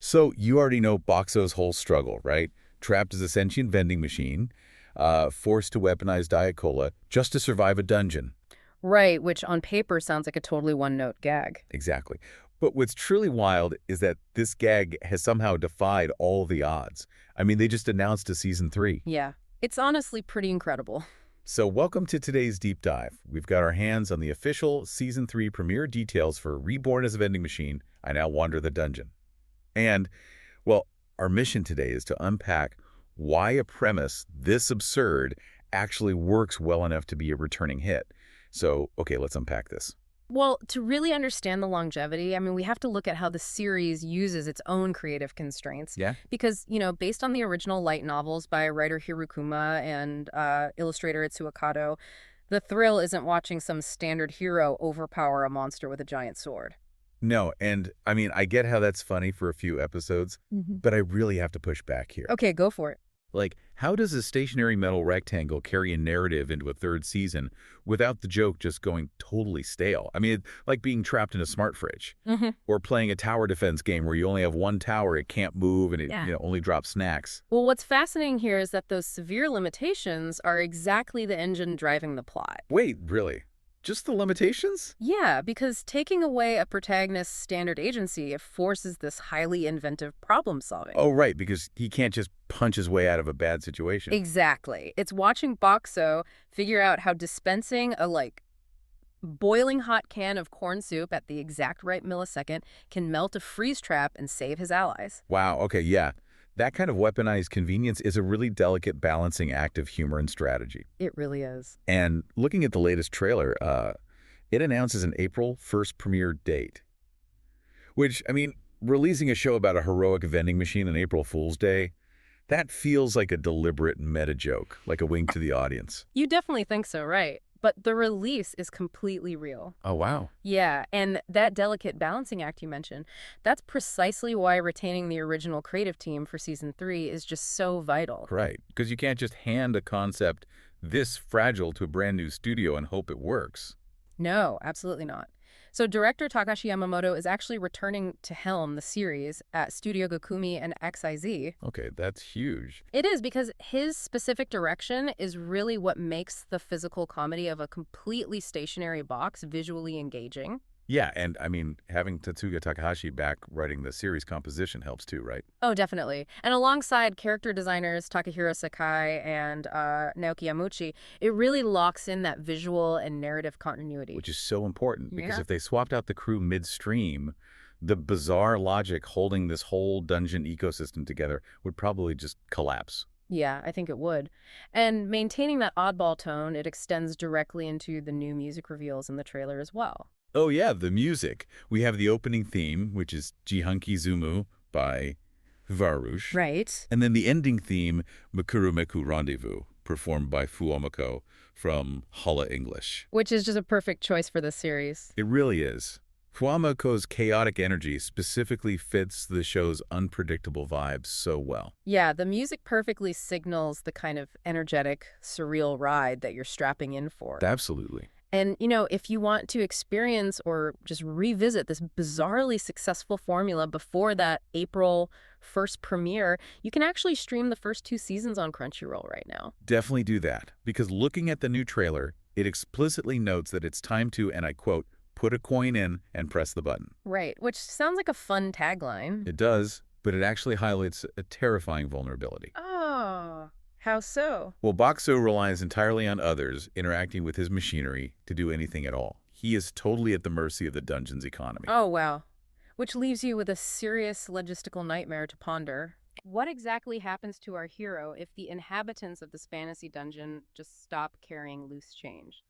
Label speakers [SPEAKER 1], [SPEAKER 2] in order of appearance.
[SPEAKER 1] So you already know Boxo's whole struggle, right? Trapped as a sentient vending machine, forced to weaponize Diet Cola just to survive a dungeon.
[SPEAKER 2] Right, which on paper sounds like a totally one-note gag.
[SPEAKER 1] Exactly. But what's truly wild is that this gag has somehow defied all the odds. I mean, they just announced a season 3.
[SPEAKER 2] Yeah, it's honestly pretty incredible.
[SPEAKER 1] So welcome to today's deep dive. We've got our hands on the official season 3 premiere details for Reborn as a Vending Machine, I Now Wander the Dungeon. And, well, our mission today is to unpack why a premise this absurd actually works well enough to be a returning hit. So, okay, let's unpack this.
[SPEAKER 2] Well, to really understand the longevity, we have to look at how the series uses its own creative constraints.
[SPEAKER 1] Yeah?
[SPEAKER 2] Because, based on the original light novels by writer Hirokuma and illustrator Itsuo Kato, the thrill isn't watching some standard hero overpower a monster with a giant sword.
[SPEAKER 1] No, and I mean, I get how that's funny for a few episodes, but I really have to push back here.
[SPEAKER 2] Okay, go for it.
[SPEAKER 1] Like, how does a stationary metal rectangle carry a narrative into a third season without the joke just going totally stale? I mean, like being trapped in a smart fridge or playing a tower defense game where you only have one tower, it can't move, and it
[SPEAKER 2] Yeah.
[SPEAKER 1] only drops snacks.
[SPEAKER 2] Well, what's fascinating here is that those severe limitations are exactly the engine driving the plot.
[SPEAKER 1] Wait, really? Just the limitations?
[SPEAKER 2] Yeah, because taking away a protagonist's standard agency, it forces this highly inventive problem solving.
[SPEAKER 1] Oh, right, because he can't just punch his way out of a bad situation.
[SPEAKER 2] Exactly. It's watching Boxo figure out how dispensing a boiling hot can of corn soup at the exact right millisecond can melt a freeze trap and save his allies.
[SPEAKER 1] Wow, okay, yeah. That kind of weaponized convenience is a really delicate balancing act of humor and strategy.
[SPEAKER 2] It really is.
[SPEAKER 1] And looking at the latest trailer, it announces an April 1st premiere date. Which, I mean, releasing a show about a heroic vending machine on April Fool's Day, that feels like a deliberate meta joke, like a wink to the audience.
[SPEAKER 2] You definitely think so, right? But the release is completely real.
[SPEAKER 1] Oh, wow.
[SPEAKER 2] Yeah, and that delicate balancing act you mentioned, that's precisely why retaining the original creative team for season 3 is just so vital.
[SPEAKER 1] Right, because you can't just hand a concept this fragile to a brand new studio and hope it works.
[SPEAKER 2] No, absolutely not. So director Takashi Yamamoto is actually returning to helm the series at Studio Gokumi and XIZ.
[SPEAKER 1] Okay, that's huge.
[SPEAKER 2] It is because his specific direction is really what makes the physical comedy of a completely stationary box visually engaging.
[SPEAKER 1] Yeah, and I mean, having Tetsuya Takahashi back writing the series composition helps too, right?
[SPEAKER 2] Oh, definitely. And alongside character designers Takahiro Sakai and Naoki Yamuchi, it really locks in that visual and narrative continuity.
[SPEAKER 1] Which is so important because
[SPEAKER 2] Yeah.
[SPEAKER 1] if they swapped out the crew midstream, the bizarre logic holding this whole dungeon ecosystem together would probably just collapse.
[SPEAKER 2] Yeah, I think it would. And maintaining that oddball tone, it extends directly into the new music reveals in the trailer as well.
[SPEAKER 1] Oh yeah, the music. We have the opening theme, which is Jihanki Zumu by Varush.
[SPEAKER 2] Right.
[SPEAKER 1] And then the ending theme, Makuru Meku Rendezvous, performed by Fuomako from Holla English.
[SPEAKER 2] Which is just a perfect choice for this series.
[SPEAKER 1] It really is. Fuomako's chaotic energy specifically fits the show's unpredictable vibes so well.
[SPEAKER 2] Yeah, the music perfectly signals the kind of energetic, surreal ride that you're strapping in for.
[SPEAKER 1] Absolutely.
[SPEAKER 2] And, if you want to experience or just revisit this bizarrely successful formula before that April 1st premiere, you can actually stream the first 2 seasons on Crunchyroll right now.
[SPEAKER 1] Definitely do that, because looking at the new trailer, it explicitly notes that it's time to, and I quote, put a coin in and press the button.
[SPEAKER 2] Right, which sounds like a fun tagline.
[SPEAKER 1] It does, but it actually highlights a terrifying vulnerability.
[SPEAKER 2] Oh, how so?
[SPEAKER 1] Well, Boxo relies entirely on others interacting with his machinery to do anything at all. He is totally at the mercy of the dungeon's economy.
[SPEAKER 2] Oh, wow. Which leaves you with a serious logistical nightmare to ponder. What exactly happens to our hero if the inhabitants of this fantasy dungeon just stop carrying loose change?